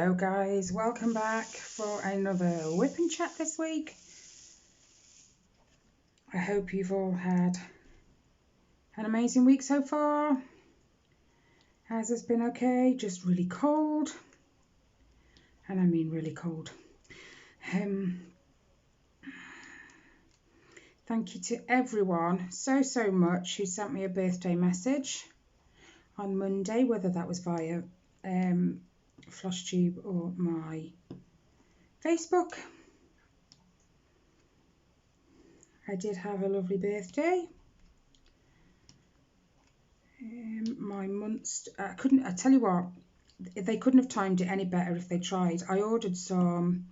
Hello guys, welcome back for another WIP and chat this week. I hope you've all had an amazing week so far. Has it been okay? Just really cold, and I mean really cold. Thank you to everyone so much who sent me a birthday message on Monday, whether that was via FlossTube or my Facebook. I did have a lovely birthday. My months, I tell you what, they couldn't have timed it any better if they tried. I ordered some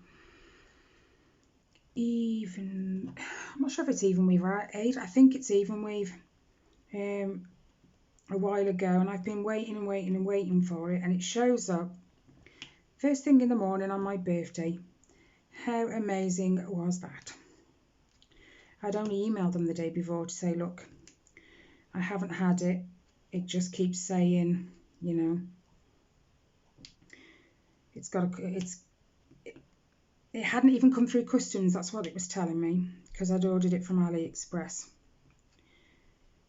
I'm not sure if it's even weave or aid. I think it's even weave a while ago, and I've been waiting for it, and it shows up first thing in the morning on my birthday. How amazing was that? I'd only emailed them the day before to say, look, I haven't had it. It just keeps saying, you know, it hadn't even come through customs. That's what it was telling me, because I'd ordered it from AliExpress,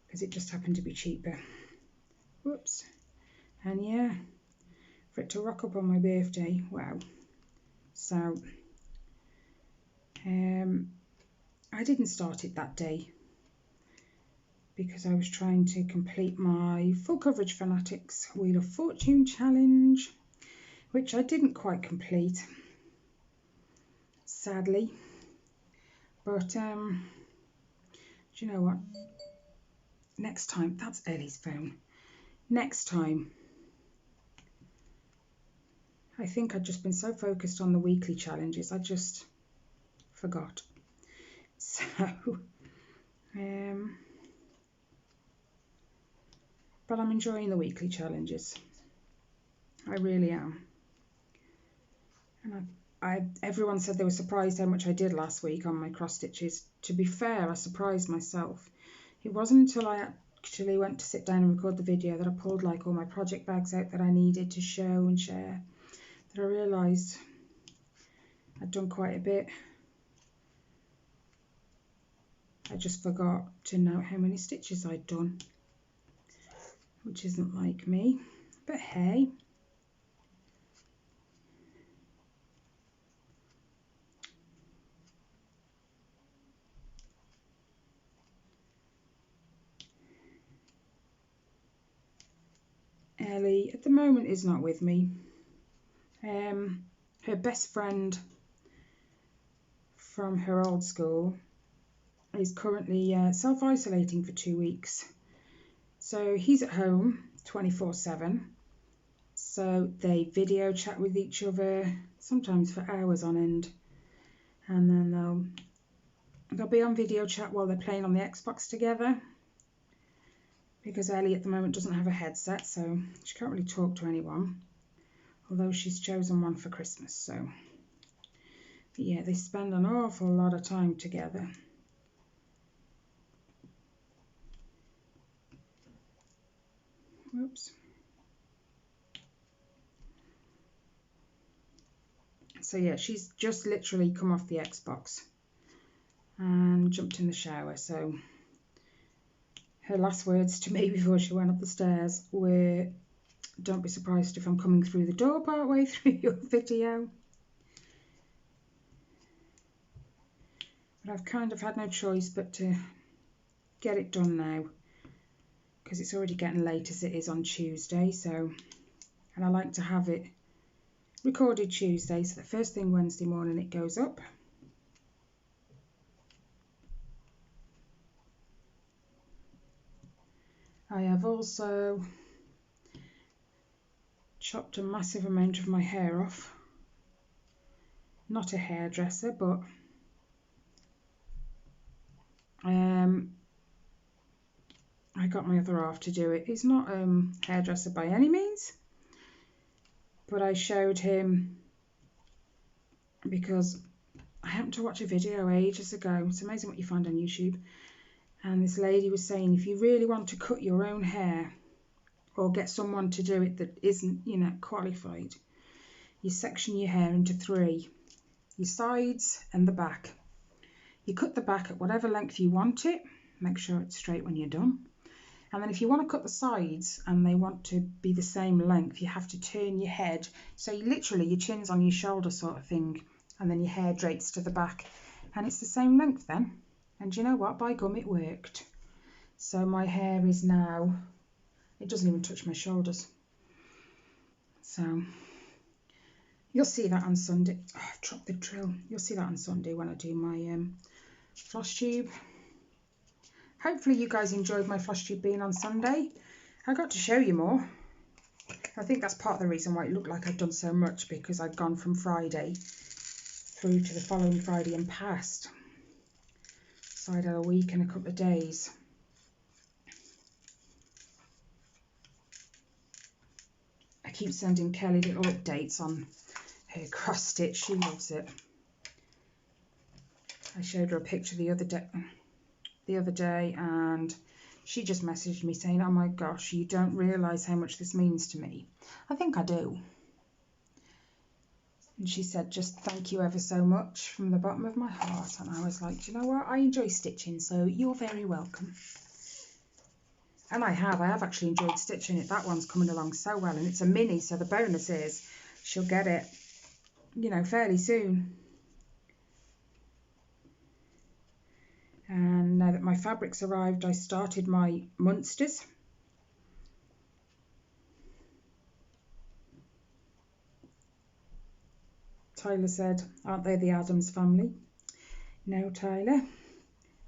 because it just happened to be cheaper. Whoops. And yeah, for it to rock up on my birthday, wow. So I didn't start it that day because I was trying to complete my full coverage Fanatics Wheel of Fortune challenge, which I didn't quite complete, sadly. But do you know what? Next time, that's Ellie's phone. Next time, I think I'd just been so focused on the weekly challenges, I just forgot. So, but I'm enjoying the weekly challenges. I really am. And everyone said they were surprised how much I did last week on my cross stitches. To be fair, I surprised myself. It wasn't until I actually went to sit down and record the video that I pulled like all my project bags out that I needed to show and share, that I realised I'd done quite a bit. I just forgot to note how many stitches I'd done, which isn't like me, but hey. Ellie at the moment is not with me. Her best friend from her old school is currently self-isolating for 2 weeks. So he's at home 24/7. So they video chat with each other, sometimes for hours on end. And then they'll be on video chat while they're playing on the Xbox together, because Ellie at the moment doesn't have a headset, so she can't really talk to anyone, although she's chosen one for Christmas. So but yeah, they spend an awful lot of time together. Whoops. So yeah, she's just literally come off the Xbox and jumped in the shower. So her last words to me before she went up the stairs were, don't be surprised if I'm coming through the door partway through your video. But I've kind of had no choice but to get it done now, because it's already getting late as it is on Tuesday. So, and I like to have it recorded Tuesday, so the first thing Wednesday morning it goes up. I have also chopped a massive amount of my hair off. Not a hairdresser, but I got my other half to do it. He's not a hairdresser by any means, but I showed him because I happened to watch a video ages ago. It's amazing what you find on YouTube. And this lady was saying, if you really want to cut your own hair or get someone to do it that isn't, you know, qualified, you section your hair into 3, your sides and the back. You cut the back at whatever length you want it, make sure it's straight when you're done. And then if you want to cut the sides and they want to be the same length, you have to turn your head. So you literally, your chin's on your shoulder sort of thing, and then your hair drapes to the back. And it's the same length then. And you know what? By gum, it worked. So my hair is now, it doesn't even touch my shoulders. So you'll see that on Sunday. Oh, I've dropped the drill. You'll see that on Sunday when I do my floss tube. Hopefully you guys enjoyed my floss tube being on Sunday. I got to show you more. I think that's part of the reason why it looked like I'd done so much, because I'd gone from Friday through to the following Friday and past. So I'd had a week and a couple of days. I keep sending Kelly little updates on her cross stitch. She loves it. I showed her a picture the other day and she just messaged me saying, oh my gosh, you don't realise how much this means to me. I think I do. And she said, just thank you ever so much from the bottom of my heart. And I was like, do you know what? I enjoy stitching, so you're very welcome. And I have actually enjoyed stitching it. That one's coming along so well, and it's a mini, so the bonus is she'll get it, you know, fairly soon. And now that my fabric's arrived, I started my Munsters. Tyler said, aren't they the Addams family? No, Tyler.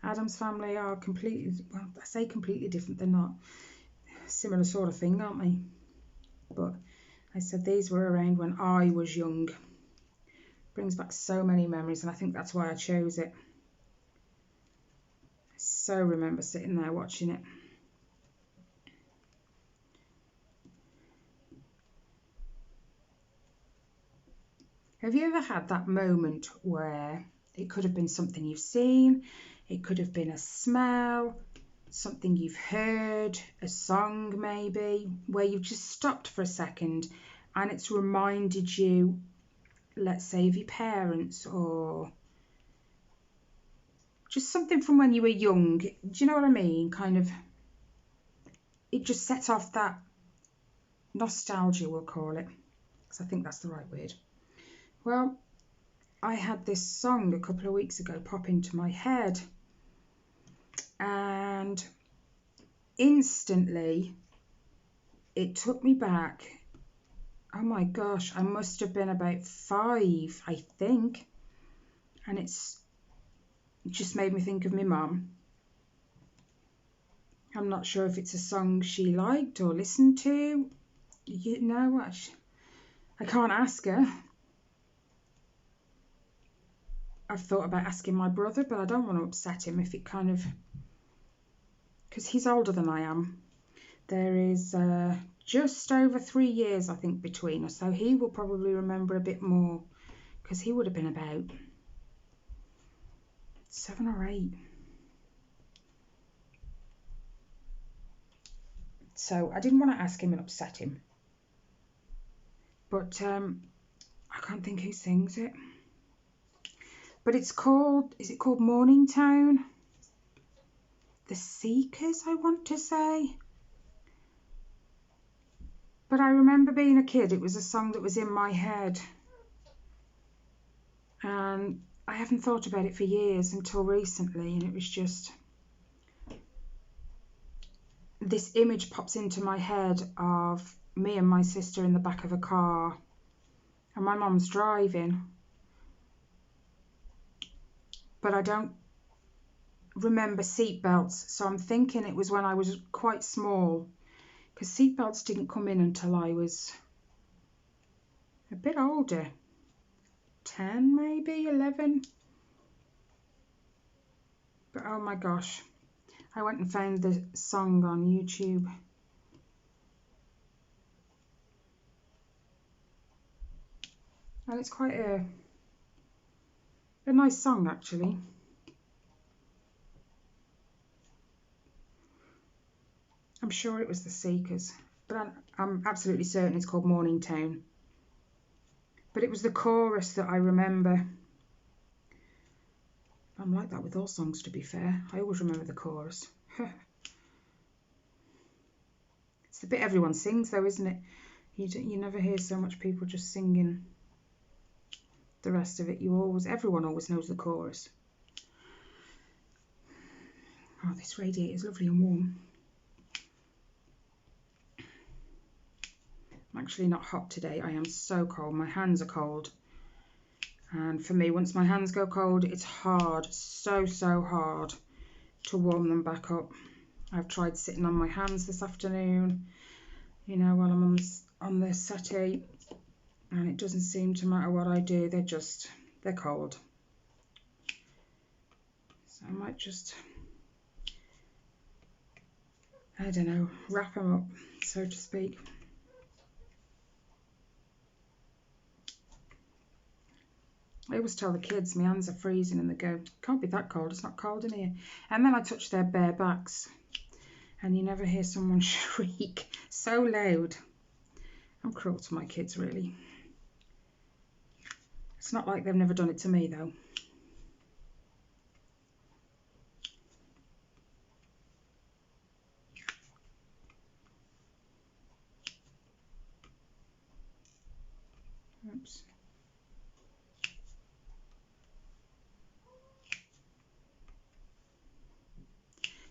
Addams family are completely, well, I say completely different, they're not. Similar sort of thing, aren't they? But I said these were around when I was young. Brings back so many memories, and I think that's why I chose it. I so remember sitting there watching it. Have you ever had that moment where it could have been something you've seen, it could have been a smell, something you've heard, a song maybe, where you've just stopped for a second and it's reminded you, let's say, of your parents, or just something from when you were young? Do you know what I mean? Kind of, it just set off that nostalgia, we'll call it, because I think that's the right word. Well, I had this song a couple of weeks ago pop into my head, and instantly it took me back. Oh my gosh, I must have been about 5, I think, and it just made me think of my mum. I'm not sure if it's a song she liked or listened to. You know, I can't ask her. I've thought about asking my brother, but I don't want to upset him if it kind of, because he's older than I am. There is just over 3 years, I think, between us, so he will probably remember a bit more, because he would have been about 7 or 8. So I didn't want to ask him and upset him. But I can't think who sings it. But it's called, is it called Morningtown? The Seekers, I want to say. But I remember being a kid, it was a song that was in my head. And I haven't thought about it for years until recently, and it was just, this image pops into my head of me and my sister in the back of a car, and my mum's driving. But I don't remember seatbelts, so I'm thinking it was when I was quite small, because seatbelts didn't come in until I was a bit older, 10 maybe, 11. But oh my gosh, I went and found the song on YouTube. And it's quite a nice song, actually. I'm sure it was the Seekers, but I'm absolutely certain it's called Morningtown. But it was the chorus that I remember. I'm like that with all songs, to be fair. I always remember the chorus. It's the bit everyone sings, though, isn't it? You never hear so much people just singing the rest of it. Everyone always knows the chorus. Oh, this radiator is lovely and warm. I'm actually not hot today. I am so cold. My hands are cold. And for me, once my hands go cold, it's hard, so hard to warm them back up. I've tried sitting on my hands this afternoon, you know, while I'm on the settee, and it doesn't seem to matter what I do, they're cold. So I might just, I don't know, wrap them up, so to speak. I always tell the kids my hands are freezing and they go, can't be that cold, it's not cold in here. And then I touch their bare backs and you never hear someone shriek so loud. I'm cruel to my kids, really. It's not like they've never done it to me, though. Oops.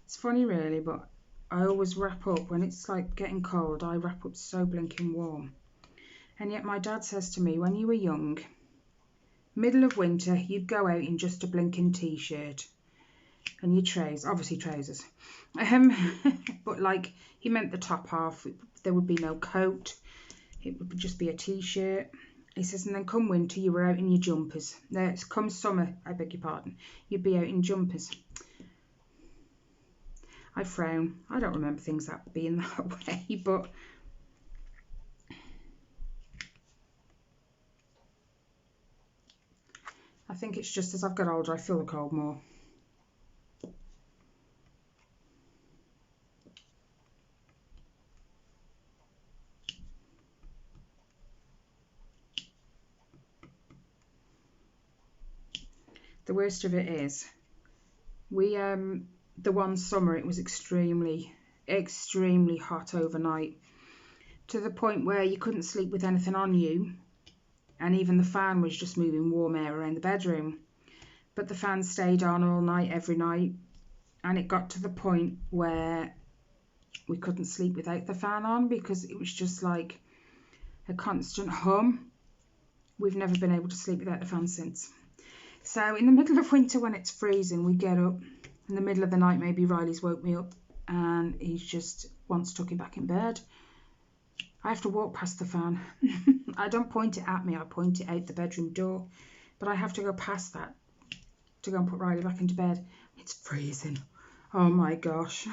It's funny, really, but I always wrap up when it's like getting cold. I wrap up so blinking warm. And yet my dad says to me, when you were young, middle of winter, you'd go out in just a blinking t-shirt and your trousers. But like, he meant the top half. There would be no coat. It would just be a t-shirt. He says, and then come winter, you were out in your jumpers. Come summer, I beg your pardon, you'd be out in jumpers. I frown. I don't remember things being that way, but I think it's just as I've got older, I feel the cold more. The worst of it is, the one summer, it was extremely hot overnight, to the point where you couldn't sleep with anything on you, and even the fan was just moving warm air around the bedroom. But the fan stayed on all night, every night, and it got to the point where we couldn't sleep without the fan on because it was just like a constant hum. We've never been able to sleep without the fan since. So in the middle of winter, when it's freezing, we get up. In the middle of the night, maybe Riley's woke me up and he just wants tucking back in bed. I have to walk past the fan. I don't point it at me, I point it out the bedroom door. But I have to go past that to go and put Riley back into bed. It's freezing. Oh my gosh.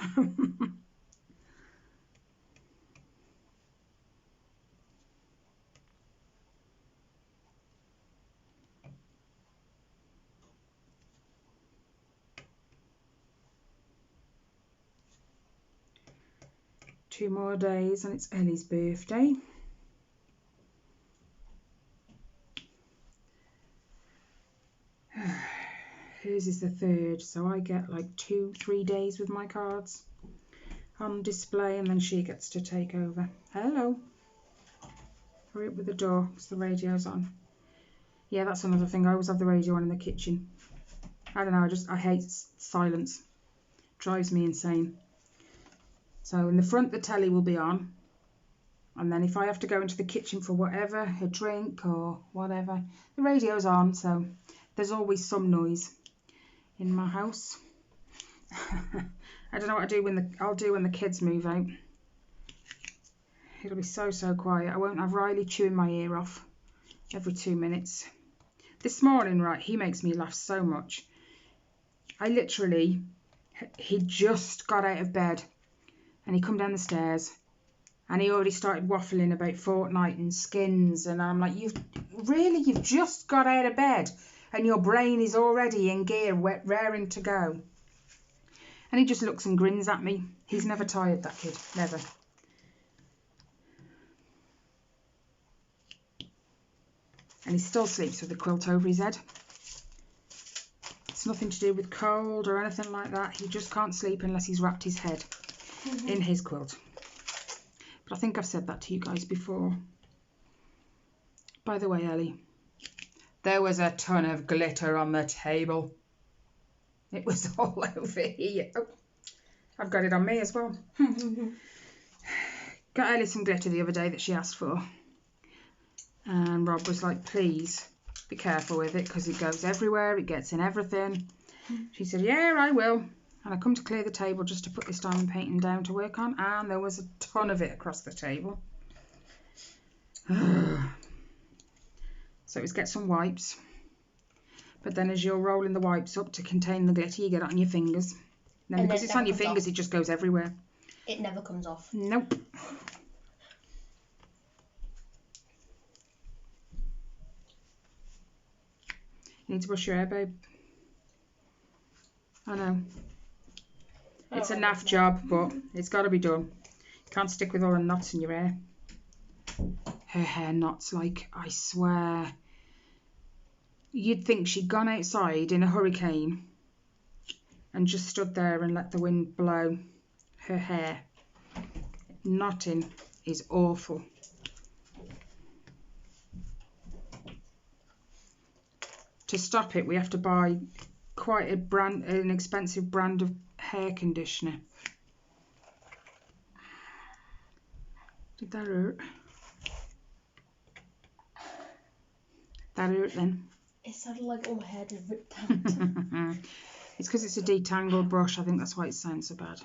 2 more days and it's Ellie's birthday. Hers is the 3rd, so I get like 2-3 days with my cards on display, and then she gets to take over. Hello. Hurry up with the door because the radio's on. Yeah, that's another thing. I always have the radio on in the kitchen. I don't know, I hate silence. Drives me insane. So in the front, the telly will be on. And then if I have to go into the kitchen for whatever, a drink or whatever, the radio's on. So there's always some noise in my house. I don't know what I'll do when the kids move out. It'll be so quiet. I won't have Riley chewing my ear off every 2 minutes. This morning, right, he makes me laugh so much. He just got out of bed and he come down the stairs and he already started waffling about Fortnite and skins, and I'm like, you've just got out of bed and your brain is already in gear, raring to go. And he just looks and grins at me. He's never tired, that kid, never. And he still sleeps with the quilt over his head. It's nothing to do with cold or anything like that. He just can't sleep unless he's wrapped his head in his quilt. But I think I've said that to you guys before. By the way, Ellie, there was a ton of glitter on the table. It was all over here. Oh, I've got it on me as well. Got Ellie some glitter the other day that she asked for. And Rob was like, please be careful with it because it goes everywhere. It gets in everything. She said, yeah, I will. And I come to clear the table just to put this diamond painting down to work on. And there was a ton of it across the table. So it was get some wipes. But then as you're rolling the wipes up to contain the glitter, you get it on your fingers. And then because it's on your fingers, it just goes everywhere. It never comes off. Nope. You need to brush your hair, babe. I know. It's a naff job, but it's got to be done. You can't stick with all the knots in your hair. Her hair knots, like, I swear. You'd think she'd gone outside in a hurricane and just stood there and let the wind blow her hair. Knotting is awful. To stop it, we have to buy quite an expensive brand of hair conditioner. Did that hurt? That hurt then? It sounded like all my hair just ripped out. It's because it's a detangle brush. I think that's why it sounds so bad.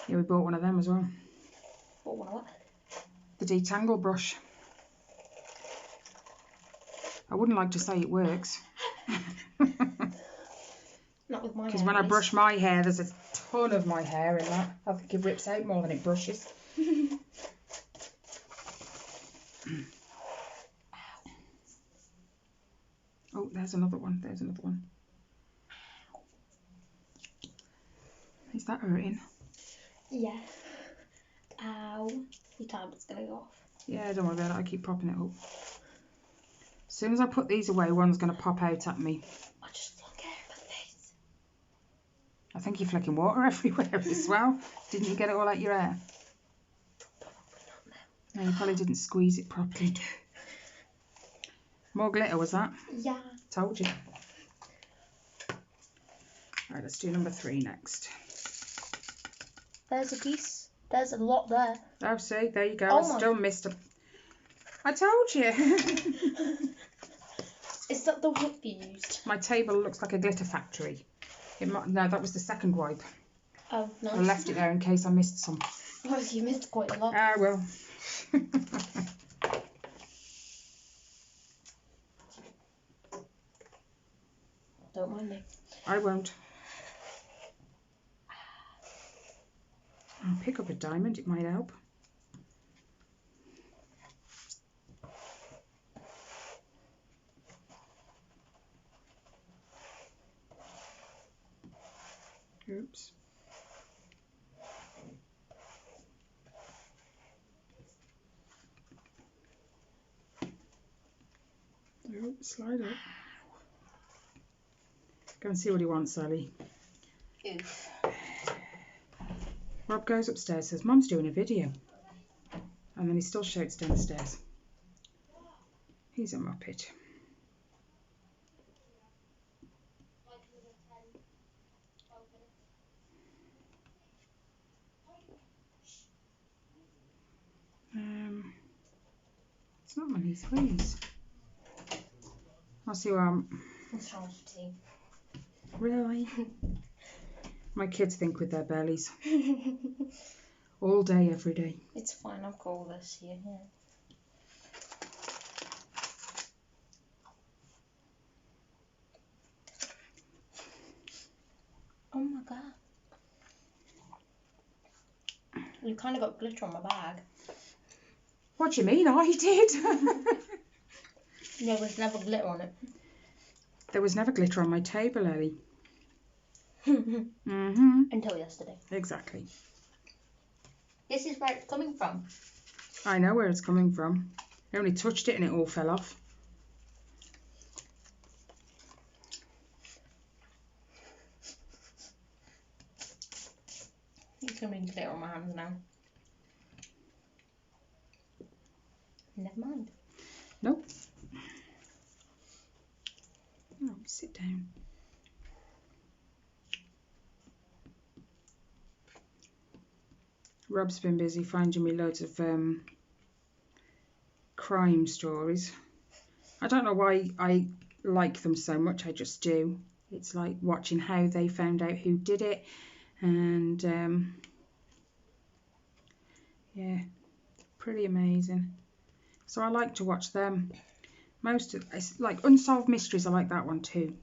Yeah, we bought one of them as well. Bought one of what? The detangle brush. I wouldn't like to say it works. Not with my hair. Because when I brush my hair, there's a ton of my hair in that. I think it rips out more than it brushes. Oh, there's another one. There's another one. Is that hurting? Yeah. Ow. Your tablet's going to go off. Yeah, don't worry about it. I keep popping it up. As soon as I put these away, one's going to pop out at me. I just don't care about this. I think you're flicking water everywhere as well. Didn't you get it all out your hair? Probably not now. No, you probably didn't squeeze it properly. More glitter, was that? Yeah. Told you. Right, let's do number 3 next. There's a piece. There's a lot there. Oh, see, there you go. Oh I still missed a... I told you. Is that the WIP you used? My table looks like a glitter factory. No, that was the second wipe. Oh, nice. I left it there in case I missed some. Oh, you missed quite a lot. Ah, well. Don't mind me. I won't. I'll pick up a diamond, it might help. Oops. Oh, slide up. Go and see what he wants, Ellie. Oof. Rob goes upstairs, says, Mum's doing a video. And then he still shouts down the stairs. He's a muppet. It's not many threes. I'll see what I'm... What's wrong with tea? Really? My kids think with their bellies. All day, every day. It's fine, I've got all this here, yeah. Oh my god. You kind of got glitter on my bag. What do you mean? I did. There was never glitter on it. There was never glitter on my table, Ellie. Until yesterday. Exactly. This is where it's coming from. I know where it's coming from. I only touched it and it all fell off. It's going to be glitter on my hands now. Never mind. Nope. Oh, sit down. Rob's been busy finding me loads of crime stories. I don't know why I like them so much, I just do. It's like watching how they found out who did it, and yeah, pretty amazing. So I like to watch them. Most of it's like unsolved mysteries, I like that one too.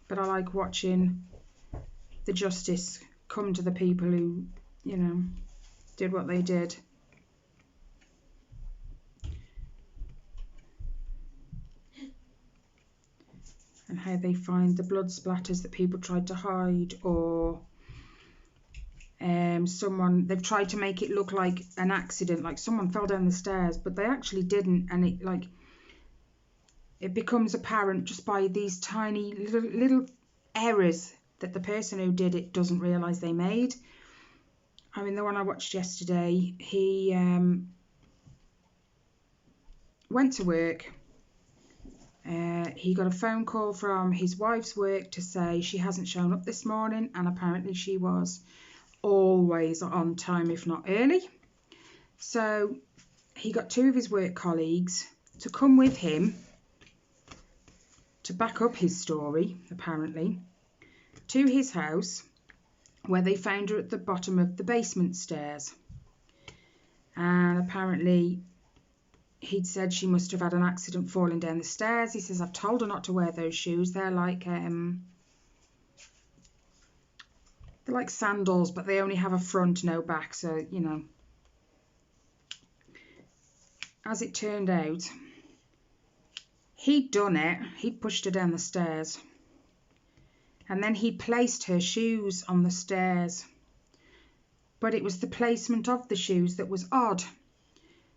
But I like watching the justice come to the people who, you know, did what they did. And how they find the blood splatters that people tried to hide, or they've tried to make it look like an accident, like someone fell down the stairs, but they actually didn't, and it becomes apparent just by these tiny little errors that the person who did it doesn't realise they made. I mean, the one I watched yesterday, he went to work. He got a phone call from his wife's work to say she hasn't shown up this morning, and apparently she was always on time, if not early. So he got two of his work colleagues to come with him to back up his story, apparently, to his house, where they found her at the bottom of the basement stairs. And apparently he'd said she must have had an accident falling down the stairs. He says, I've told her not to wear those shoes. They're like sandals, but they only have a front, no back. So, you know. As it turned out, he'd done it. He'd pushed her down the stairs. And then he placed her shoes on the stairs. But it was the placement of the shoes that was odd.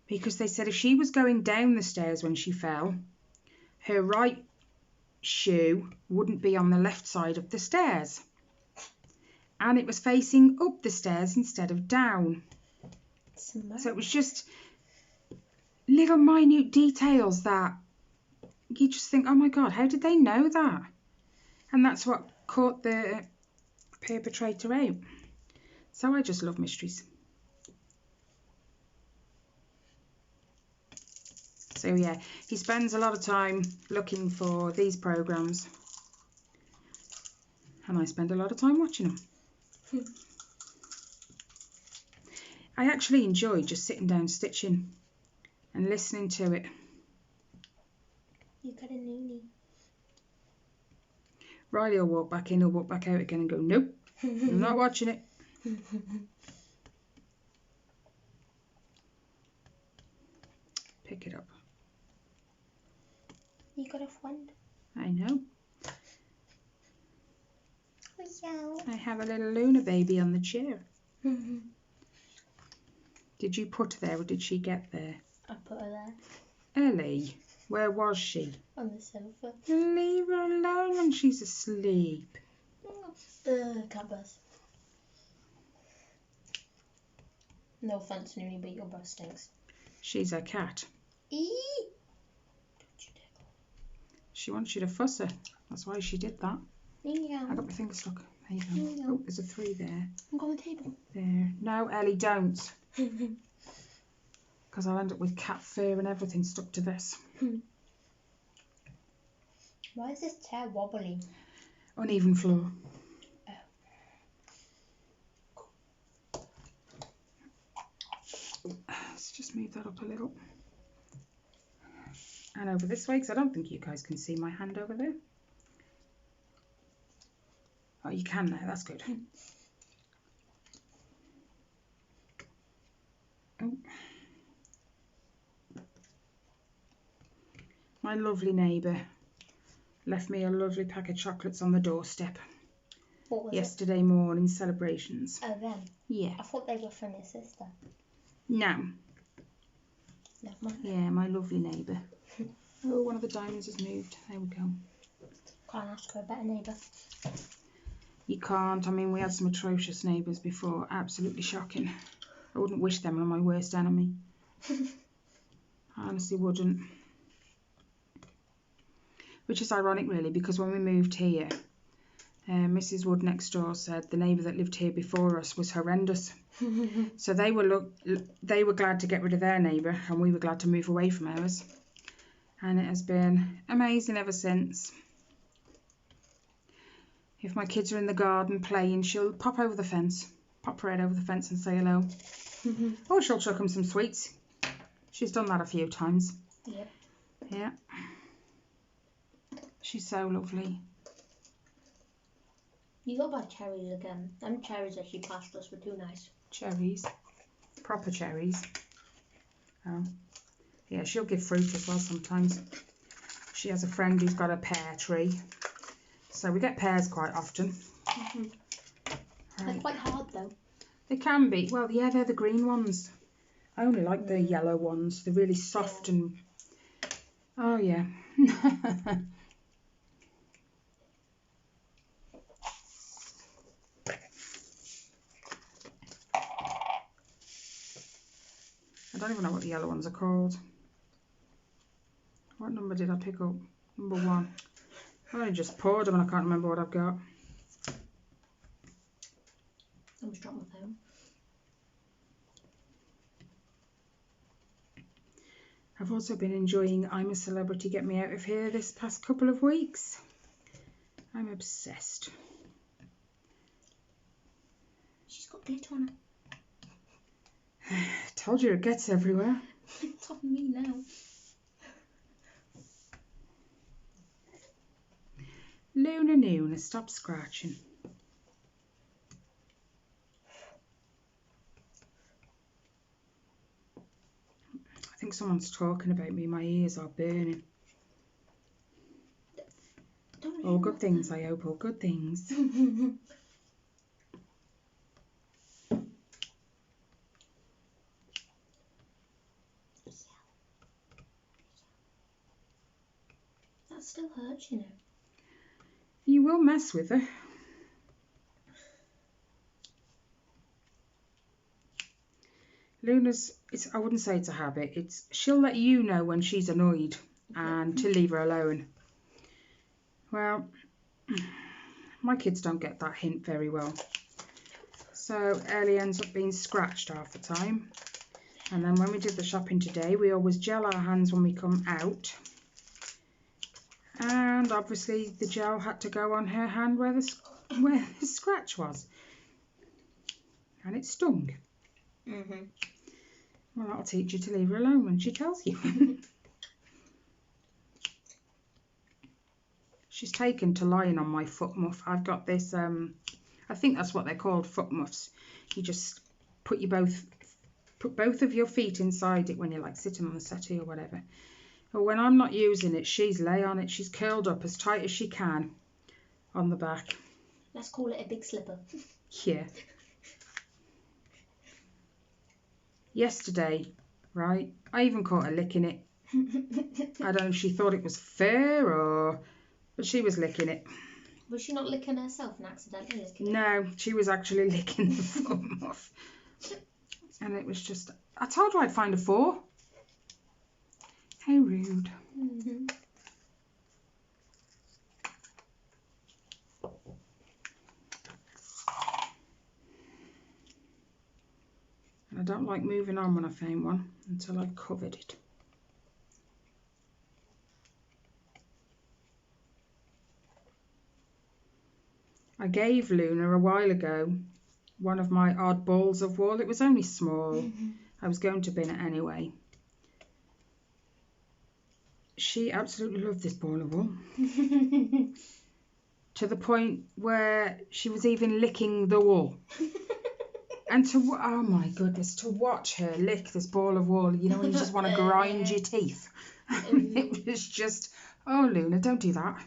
Because they said if she was going down the stairs when she fell, her right shoe wouldn't be on the left side of the stairs. And it was facing up the stairs instead of down. So it was just little minute details that you just think, oh my God, how did they know that? And that's what caught the perpetrator out. So I just love mysteries. So yeah, he spends a lot of time looking for these programs, and I spend a lot of time watching them. I actually enjoy just sitting down stitching and listening to it. You got a noonie. Riley will walk back in, he'll walk back out again and go, nope, I'm not watching it. Pick it up. You got a friend. I know. Oh, yeah. I have a little Luna baby on the chair. Did you put her there or did she get there? I put her there. Ellie, where was she? On the sofa. Leave her alone when she's asleep. Cat bus. No offence, Noonie, but your bus stinks. She's a cat. Eee! She wants you to fuss her. That's why she did that. Yeah. I got my finger stuck. There you go. Yeah. Oh, there's a 3 there. I'm on the table. There. No, Ellie, don't. Because I'll end up with cat fur and everything stuck to this. Why is this chair wobbly? Uneven floor. Let's just move that up a little. And over this way, because I don't think you guys can see my hand over there. Oh, you can now. That's good. Oh. My lovely neighbour left me a lovely pack of chocolates on the doorstep. What was yesterday morning celebrations. it? Oh, them. Yeah. I thought they were from your sister. No. Never mind. Yeah, my lovely neighbour. Oh, one of the diamonds has moved. There we go. Can't ask for a better neighbour. You can't. I mean, we had some atrocious neighbours before. Absolutely shocking. I wouldn't wish them on my worst enemy. I honestly wouldn't. Which is ironic, really, because when we moved here, Mrs. Wood next door said the neighbour that lived here before us was horrendous. So they were glad to get rid of their neighbour, and we were glad to move away from ours. And it has been amazing ever since. If my kids are in the garden playing, she'll pop over the fence, pop her head over the fence and say hello. Or she'll chuck them some sweets. She's done that a few times. Yep. Yeah. She's so lovely. You got bad cherries again. Them cherries that she passed us were too nice. Cherries. Proper cherries. Oh. Yeah, she'll give fruit as well sometimes. She has a friend who's got a pear tree. So we get pears quite often. Right. They're quite hard though. They can be. Well, yeah, they're the green ones. I only like the yellow ones. They're really soft and... Oh, yeah. I don't even know what the yellow ones are called. What number did I pick up? Number 1. I only just poured them and I can't remember what I've got. I almost dropped my phone. I've also been enjoying I'm a Celebrity Get Me Out of Here this past couple of weeks. I'm obsessed. She's got glitter on her. Told you it gets everywhere. It's on me now. Luna, stop scratching. I think someone's talking about me. My ears are burning. All good things, I hope. All good things. That still hurts, you know. You will mess with her. Luna's, I wouldn't say it's a habit. She'll let you know when she's annoyed and to leave her alone. Well, my kids don't get that hint very well. So Ellie ends up being scratched half the time. And then when we did the shopping today, we always gel our hands when we come out. And obviously the gel had to go on her hand where the scratch was. And it stung. Well, that'll teach you to leave her alone when she tells you. She's taken to lying on my foot muff. I've got this, I think that's what they're called, foot muffs. You just put both of your feet inside it when you're like sitting on the settee or whatever. But when I'm not using it, she's lay on it. She's curled up as tight as she can on the back. Let's call it a big slipper. Yeah. Yesterday, right, I even caught her licking it. I don't know if she thought it was fair or... But she was licking it. Was she not licking herself and accidentally licking it? No, she was actually licking the foot muff. And it was just... I told her I'd find a 4. How rude. And I don't like moving on when I find one until I've covered it. I gave Luna a while ago one of my odd balls of wool. It was only small. I was going to bin it anyway. She absolutely loved this ball of wool. To the point where she was even licking the wool. And oh my goodness, to watch her lick this ball of wool, you know, when you just want to grind your teeth. It was just, oh Luna, don't do that.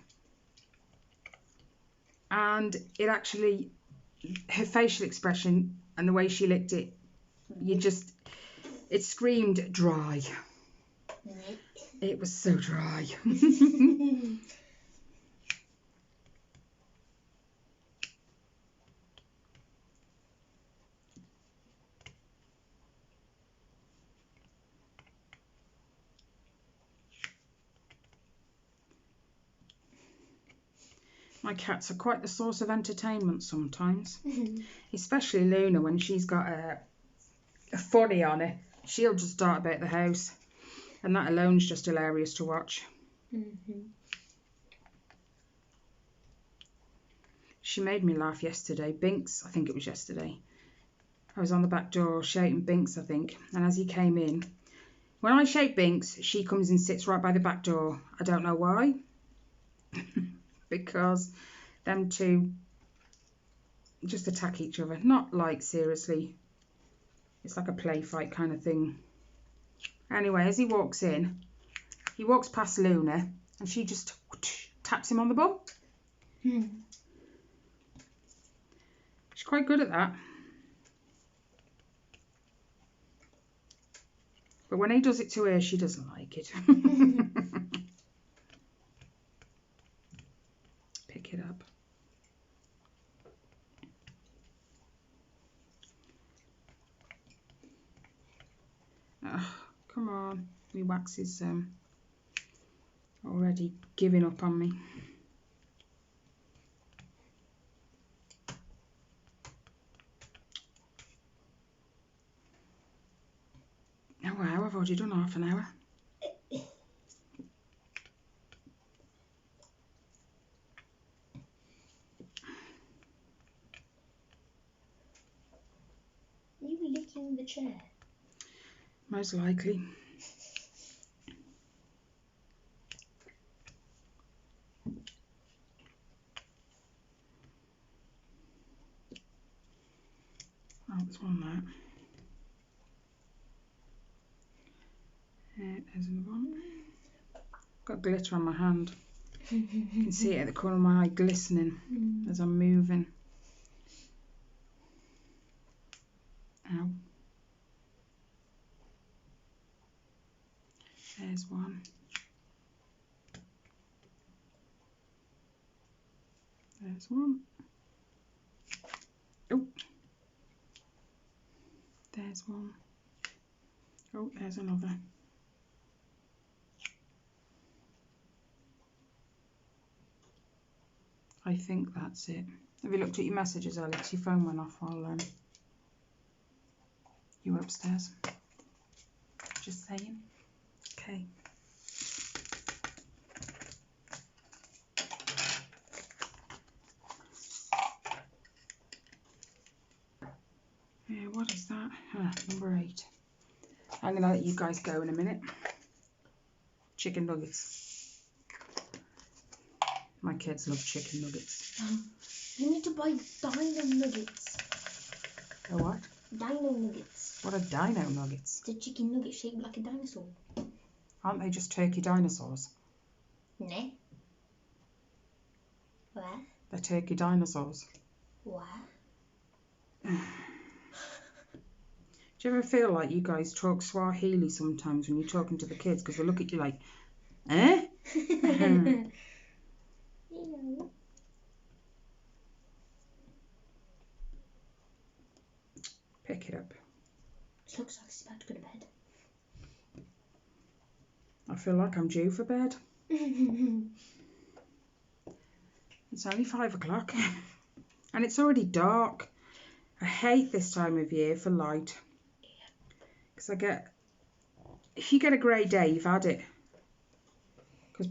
and it actually, her facial expression and the way she licked it, it screamed dry. It was so dry. My cats are quite the source of entertainment sometimes, especially Luna when she's got a funny on her. She'll just dart about the house, and that alone's just hilarious to watch. She made me laugh yesterday. Binks, I think it was yesterday. I was on the back door shouting Binks, I think, and as he came in, when I shout Binks, she comes and sits right by the back door. I don't know why. Because them two just attack each other. Not like seriously. It's like a play fight kind of thing. Anyway, as he walks in, he walks past Luna and she just taps him on the bum. She's quite good at that. But when he does it to her, she doesn't like it. Pick it up. Oh, come on. My wax is already giving up on me. Oh wow, I've already done half an hour. Are you licking the chair? Most likely. Oh, there's one there. There's another one. Got glitter on my hand. You can see it at the corner of my eye glistening as I'm moving. Ow. There's one. There's one. Oh. There's one. Oh, there's another. I think that's it. Have you looked at your messages, Alex? Your phone went off while you were upstairs. Just saying. Okay. Yeah, what is that? Number 8. I'm going to let you guys go in a minute. Chicken nuggets. My kids love chicken nuggets. You need to buy dino nuggets. A what? Dino nuggets. What are dino nuggets? The chicken nugget shaped like a dinosaur. Aren't they just turkey dinosaurs? No. Where? They're turkey dinosaurs. Where? Do you ever feel like you guys talk Swahili sometimes when you're talking to the kids? Because they look at you like, eh? Pick it up. It looks like it's about to go to bed. I feel like I'm due for bed. It's only 5 o'clock and it's already dark. I hate this time of year for light. Because if you get a grey day, you've had it. Because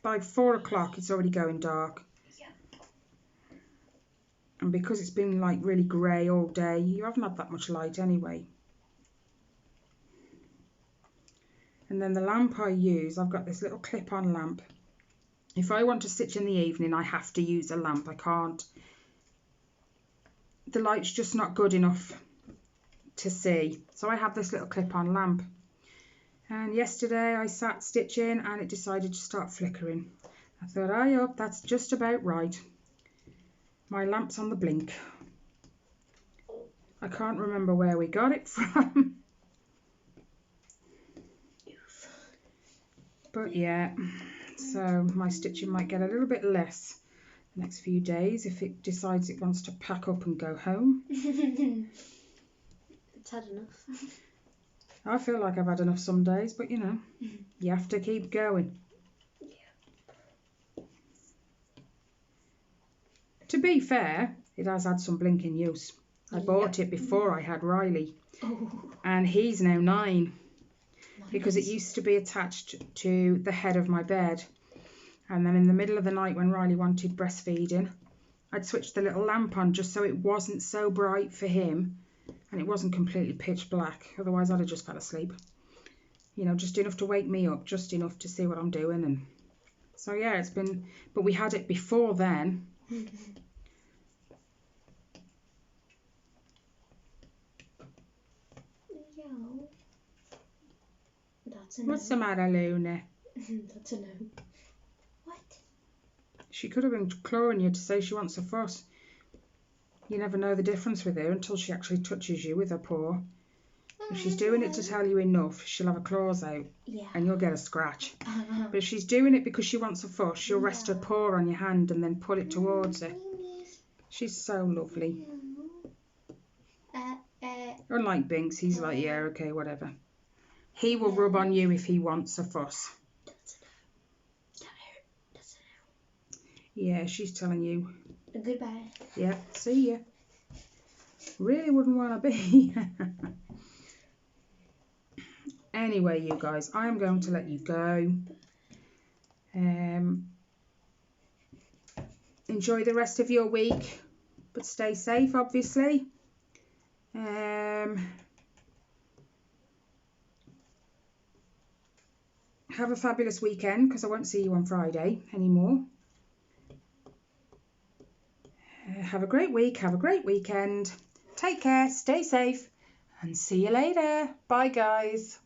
by 4 o'clock, it's already going dark. Yeah. And because it's been like really grey all day, you haven't had that much light anyway. And then the lamp I use, I've got this little clip-on lamp. If I want to stitch in the evening, I have to use a lamp. I can't. The light's just not good enough to see. So I have this little clip-on lamp. And yesterday I sat stitching and it decided to start flickering. I thought, aye up, that's just about right. My lamp's on the blink. I can't remember where we got it from. But yeah, so my stitching might get a little bit less the next few days if it decides it wants to pack up and go home. It's had enough. I feel like I've had enough some days, but you know, you have to keep going. To be fair, it has had some blinking use. I bought it before I had Riley, and he's now 9 because it used to be attached to the head of my bed, and then in the middle of the night when Riley wanted breastfeeding, I'd switch the little lamp on just so it wasn't so bright for him and it wasn't completely pitch black, otherwise I'd have just fell asleep. You know, just enough to wake me up, just enough to see what I'm doing. And so yeah, it's been, but we had it before then. That's a no. What's the matter, Luna? That's a no. What? She could have been clawing you to say she wants a fuss. You never know the difference with her until she actually touches you with her paw. If she's doing it to tell you enough, she'll have her claws out and you'll get a scratch. But if she's doing it because she wants a fuss, she'll rest her paw on your hand and then pull it towards her. She's so lovely. Unlike Binks, he's like, yeah, okay, whatever. He will rub on you if he wants a fuss. Yeah, she's telling you. Goodbye. Yeah, see ya. Really wouldn't want to be. Anyway, you guys, I'm going to let you go. Enjoy the rest of your week, but stay safe, obviously. Have a fabulous weekend, because I won't see you on Friday anymore. Have a great week, have a great weekend. Take care, stay safe, and see you later. Bye, guys.